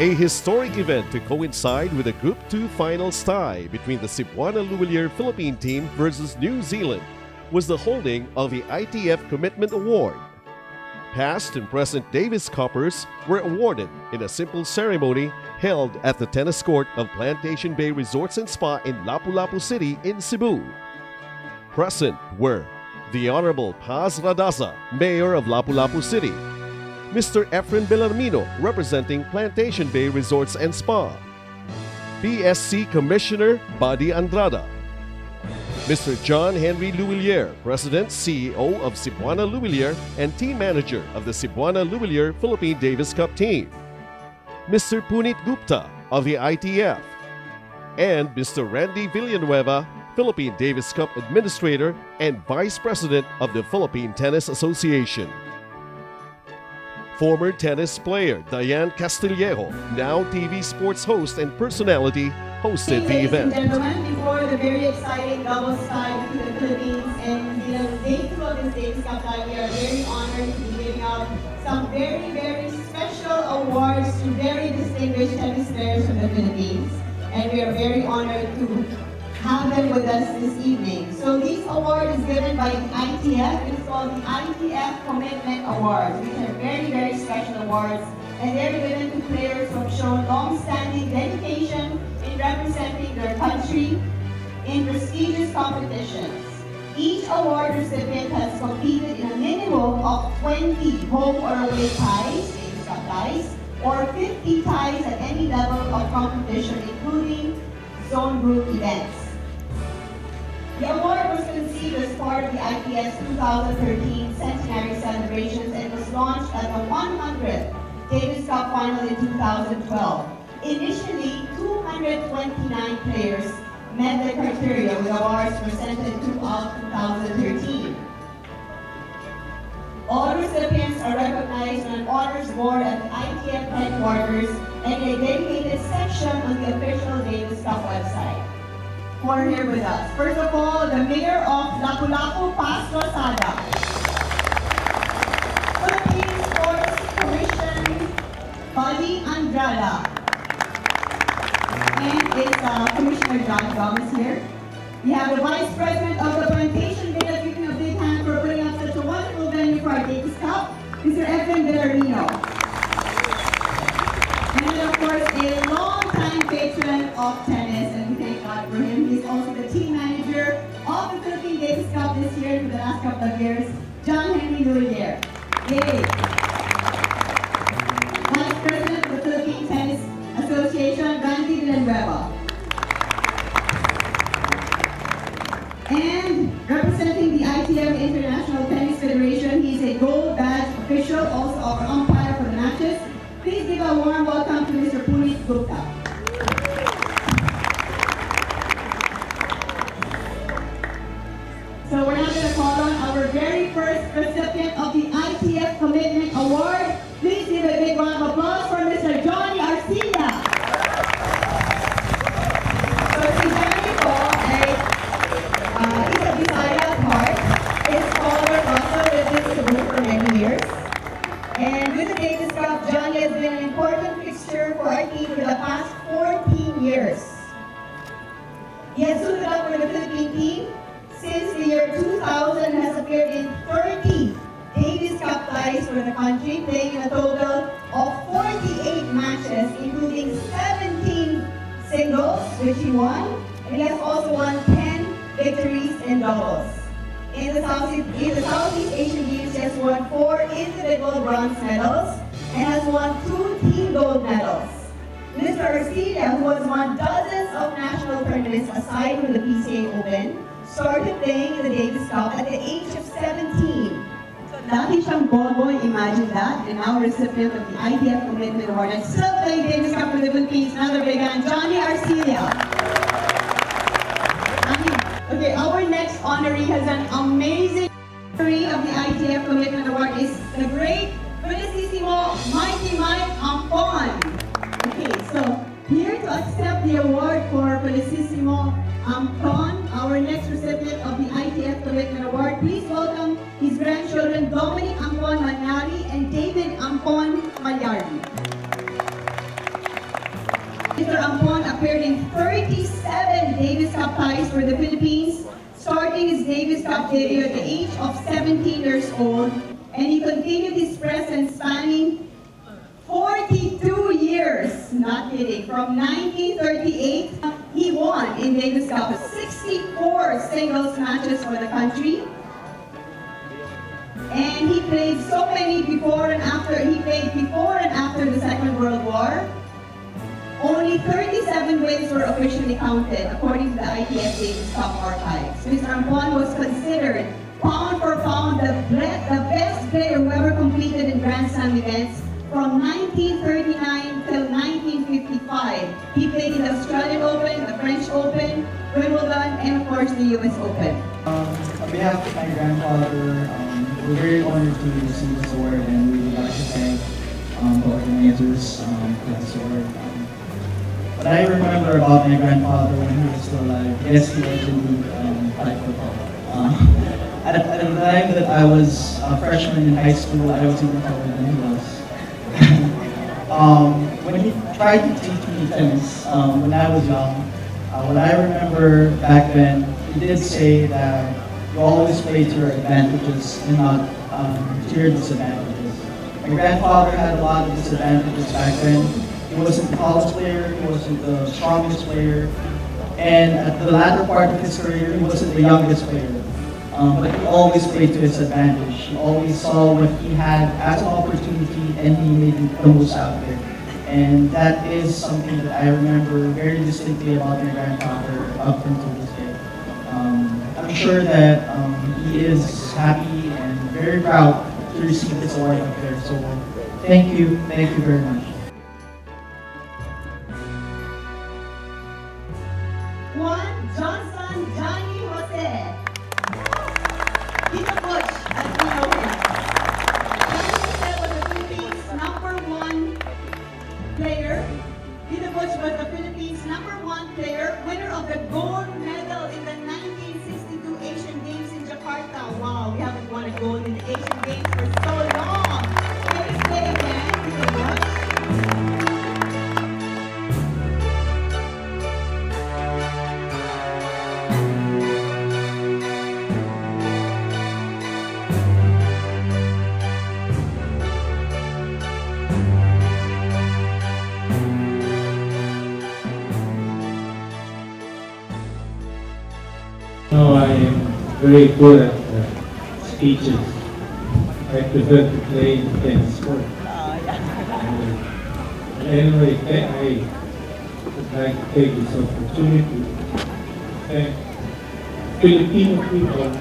A historic event to coincide with the Group 2 finals tie between the Cebuana Luwilier Philippine team versus New Zealand was the holding of the ITF Commitment Award. Past and present Davis Cuppers were awarded in a simple ceremony held at the tennis court of Plantation Bay Resorts and Spa in Lapu-Lapu City in Cebu. Present were the Honorable Paz Radaza, Mayor of Lapu-Lapu City, Mr. Efren Bellarmino, representing Plantation Bay Resorts and Spa, PSC Commissioner Buddy Andrada, Mr. John Henry Luwilier, President, CEO of Cebuana Luwilier and Team Manager of the Cebuana Luwilier Philippine Davis Cup team, Mr. Punit Gupta of the ITF, and Mr. Randy Villanueva, Philippine Davis Cup Administrator and Vice President of the Philippine Tennis Association. Former tennis player Diane Castillejo, now TV sports host and personality, hosted the event. Ladies and gentlemen, before the very exciting doubles tie between the Philippines and New Zealand, day 2 of this Davis Cup tie, we are very honored to be giving out some very, very special awards to very distinguished tennis players from the Philippines. And we are very honored to have them with us this evening. So this award is given by the ITF. It's called the ITF Commitment Awards. These are very, very special awards, and they're given to players who have shown long-standing dedication in representing their country in prestigious competitions. Each award recipient has competed in a minimum of 20 home or away ties, Davis Cup ties, or 50 ties at any level of competition, including zone group events. The award was conceived as part of the ITF's 2013 centenary celebrations and was launched at the 100th Davis Cup final in 2012. Initially, 229 players met the criteria with awards presented throughout 2013. All recipients are recognized on an honors board at the ITF headquarters and a dedicated section on the official Davis Cup website. Who are here with us. First of all, the Mayor of Lapu-Lapu, Paz Radaza. Philippine Sports Commission, Buddy Andrada. And it's Commissioner John Gomez here. We have the Vice President of the Plantation Bay. Let's give him a big hand for putting up such a wonderful venue for our Davis Cup, Mr. Efren Bellarmino. And of course, a long-time patron of tennis, and we thank God for him. He's also the team manager of the Philippine Davis Cup this year for the last couple of years, John Henry Luwilier. Yay! Vice President of the Philippine Tennis Association, Randy Villanueva. And representing the ITF International Tennis Federation, he's a gold badge official, also our umpire for the matches. Please give a warm welcome to Mr. Punit Gupta. So we're now going to call on our very first recipient of the ITF Commitment Award. Please give a big round of applause for Mr. Johnny Arcilla. So si Johnny po ay isa Bisaya at heart. His father also lived in Cebu for many years. And with the Davis Cup, Johnny has been an important fixture for our team for the past 14 years. He has suited up for the Philippine team since the year 2000 and has appeared in 30 Davis Cup ties for the country, playing a total of 48 matches, including 17 singles, which he won, and he has also won 10 victories in doubles. In the Southeast Asian Games, he has won 4 individual bronze medals and has won 2 team gold medals. Mr. Arcilla, who has won dozens of national tournaments aside from the PCA Open, started playing in the Davis Cup at the age of 17. So dati siyang boboy, imagine that, and now recipient of the ITF Commitment Award and still playing Davis Cup for the Philippines. Another big hand, Johnny Arcilla. Okay, our next honoree has an amazing honoree of the ITF Commitment Award is the great Felicissimo Mighty Mike Ampon. Okay, so here to accept the award for Felicissimo Ampon, our next recipient of the ITF Commitment Award, please welcome his grandchildren Dominic Ampon Manari and David Ampon Malyardi. for the Philippines, starting his Davis Cup debut at the age of 17 years old, and he continued his presence spanning 42 years, not kidding, from 1938, he won in Davis Cup 64 singles matches for the country. And he played so many before and after. He played before and after the Second World War. Only 37 wins were officially counted, according to the ITF Davis Cup archives. Mr. Ampon was considered, pound for pound, the best player who ever competed in Grand Slam events from 1939 till 1955. He played in the Australian Open, the French Open, Wimbledon, and of course the US Open. On behalf of my grandfather, we're very honored to receive this award, and we would like to thank the organizers for this award. What I remember about my grandfather when he was still alive, yes, he was indeed played football. At the time that I was a freshman in high school, I was even taller than he was. When he tried to teach me tennis when I was young, what I remember back then, he did say that you always play to your advantages and not to your disadvantages. My grandfather had a lot of disadvantages back then. He wasn't the tallest player, he wasn't the strongest player, and at the latter part of his career, he wasn't the youngest player. But he always played to his advantage. He always saw what he had as an opportunity, and he made the most out of it. And that is something that I remember very distinctly about my grandfather up until this day. I'm sure that he is happy and very proud to receive this award up there. So thank you very much. Juan Johnson Johnny Jose. Tito Butch, as we know him. Johnny Jose was the Philippines' #1 player. Tito Butch was the Philippines' #1 player, winner of the gold medal in the 1962 Asian Games in Jakarta. Wow, we haven't won a gold in the Asian Games for so long. Can you say again, Tito Butch? No, I am very good at speeches. I prefer to play tennis sport. Anyway, I would like to take this opportunity to thank Filipino people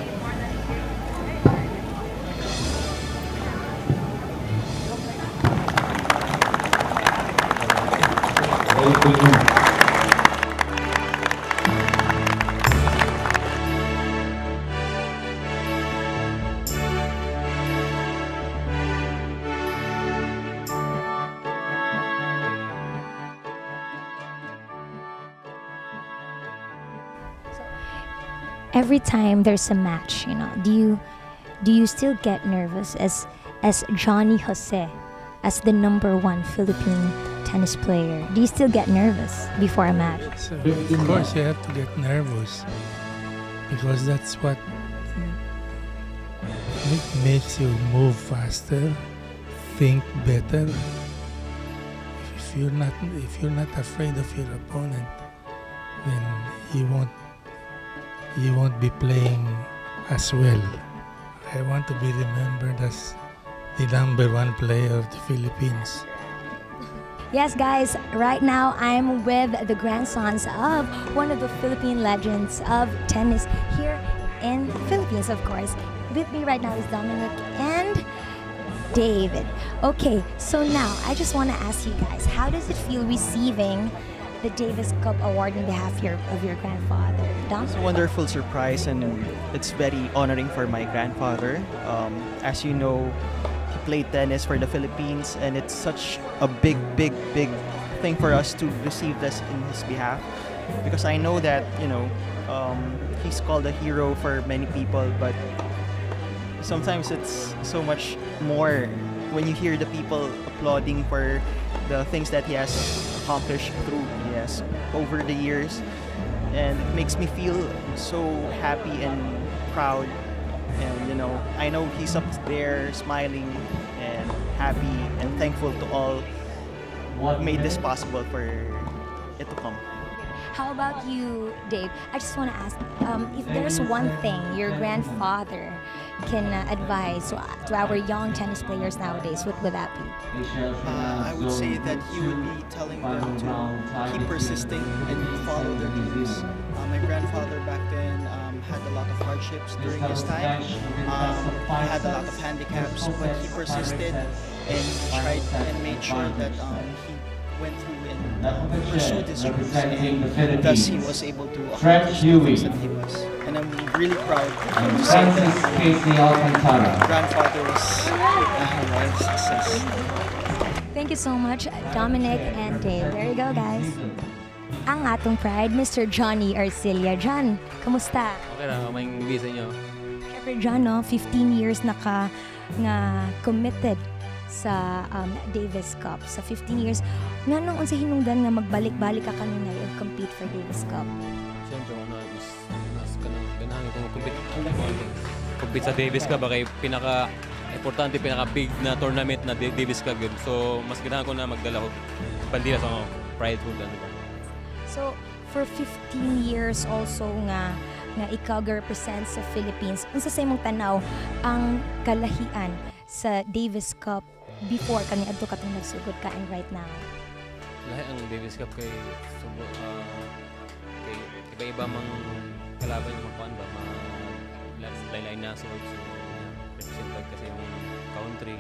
every time there's a match, do you still get nervous as Johnny Jose, as the #1 Philippine tennis player? Do you still get nervous before a match? So, of course, you have to get nervous because that's what makes you move faster, think better. If you're not afraid of your opponent, then you won't be playing as well. I want to be remembered as the #1 player of the Philippines. Yes, guys, right now I'm with the grandsons of one of the Philippine legends of tennis here in the Philippines, of course. With me right now is Dominic and David. Okay, so now I just want to ask you guys, how does it feel receiving the Davis Cup Award on behalf of your grandfather? Dom? It's a wonderful surprise, and it's very honoring for my grandfather. As you know, he played tennis for the Philippines, and it's such a big thing for us to receive this in his behalf, because I know that he's called a hero for many people, but sometimes it's so much more when you hear the people applauding for the things that he has accomplished through over the years. and it makes me feel so happy and proud. And I know he's up there smiling and happy and thankful to all who made this possible for it to come. How about you, Dave? I just want to ask, if there's one thing your grandfather can advise to our young tennis players nowadays, what would that be? I would say that he would be telling them to keep persisting and follow their dreams. My grandfather back then had a lot of hardships during his time. He had a lot of handicaps, but he persisted and tried and made sure that he went through and pursued his dreams, and thus he was able to accomplish the things that he was. And I'm really proud to say that my grandfather was a success. Thank you so much, Dominic and Dave. There you go, guys. Ang atong pride, Mr. Johnny Arcilla. John, kamusta? Okay na, may visa nyo. Siyempre, John, 15 years na committed sa Davis Cup. Sa 15 years, nga nung unsa hinungdan nga magbalik-balik ka kanina yung compete for Davis Cup? Siyempre, mas ganahan ko compete sa Davis Cup. Kaya pinaka-importante, pinaka-big na tournament na Davis Cup yun. So, mas ganahan ko na magdala ko bandila sa pride food. So, for 15 years also nga ikaw represent sa Philippines, unsa sa imong tanaw ang kalahian sa Davis Cup before kani adto katong nagsugod ka and right now? Lahi ang Davis Cup kay iba-iba mang kalaban yung makuan ba, lain-lain na so represent kasi yung country.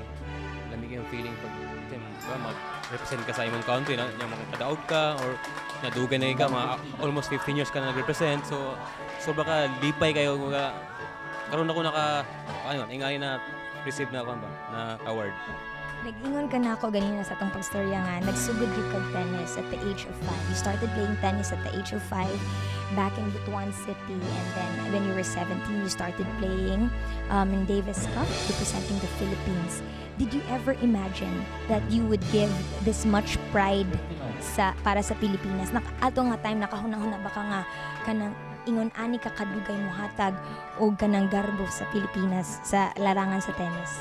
Lamig yung feeling pag mag-represent ka sa imong country na makakadaog ka or nadugay na ka, almost 15 years ka na nag-represent, so baka lipay kayo karon ako ingay na receive na na award. Nag-ingon ka na ako ganina sa atong pagstorya nga, nagsugod ka kag tennis at the age of 5. You started playing tennis at the age of 5 back in Butuan City, and then when you were 17, you started playing in Davis Cup, representing the Philippines. Did you ever imagine that you would give this much pride para sa Pilipinas? Ato nga time nakahuna-huna baka nga kanang ingon ani ka kadugay mo hatag o kanang garbo sa Pilipinas sa larangan sa tennis?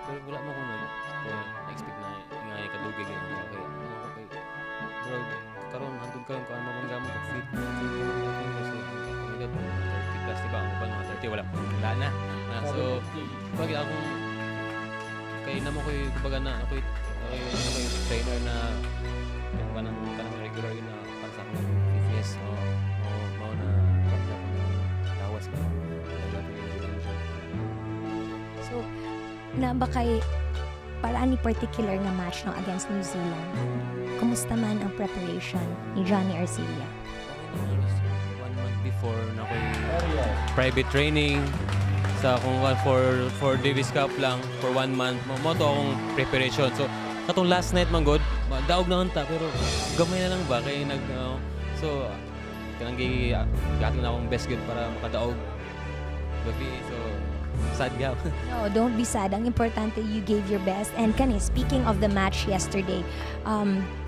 Pero wala mo ko na-expect na ingay kadugay ganyan. Okay. Bro, karon handog karon ko ano bang gamot og fit. 30 plus diba ang bang 30 wala na. So pag akong kay namo koy kumbaga na ako'y trainer na kanang regular yun na para sa akong fitness o mao na tawas ka. So na ba kay para ni particular nga match no against New Zealand? Kumusta man ang preparation ni Johnny Arcilla? 1 month before na ko'y private training sa akong for Davis Cup lang for 1 month. Mo to akong preparation. So katong last night man god, daog na ta pero gamay na lang ba kay so kanang gating na akong best good para makadaog gabi. So sad ka. No, don't be sad. Ang importante, you gave your best. And kani, speaking of the match yesterday,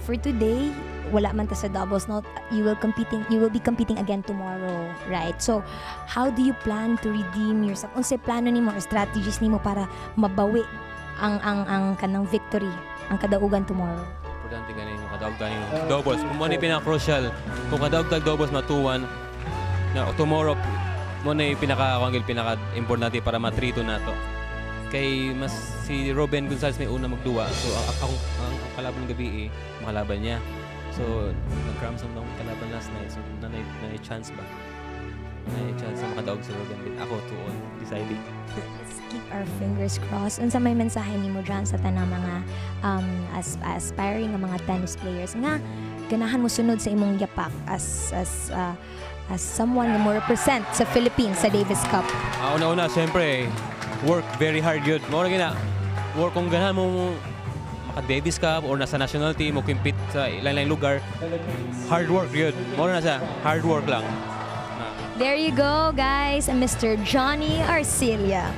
for today, wala man ta sa doubles, no? You will be competing again tomorrow, right? So, how do you plan to redeem yourself? Unsay plano nimo or strategies nimo para mabawi ang kanang victory, ang kadaugan tomorrow? Importante ganin kadaog ganin doubles. Kung mo ni pinaka-crucial, kung kadaog tag doubles na 2-1 na tomorrow mo na pinaka-importante para ma-3-2 na to. Kay mas si Robin Gonzalez may una magduwa. So ang kalaban ng gabi makalaban niya. So nag-cramps ang kalaban last night. So na-chance ba? Na-chance na makadaog si Robin din. Ako 2-1 deciding. Let's keep our fingers crossed. Unsa may mensahe nimo dyan sa tanang mga aspiring nga mga tennis players nga ganahan mo sunod sa imong yapak as someone na mo represent sa Philippines sa Davis Cup? Una-una, siyempre, work very hard yun. Muna gina, work kung ganahan mo maka-Davis Cup or nasa national team o compete sa ilang lugar, hard work yun. Muna na sa hard work lang. There you go, guys, Mr. Johnny Arcilla.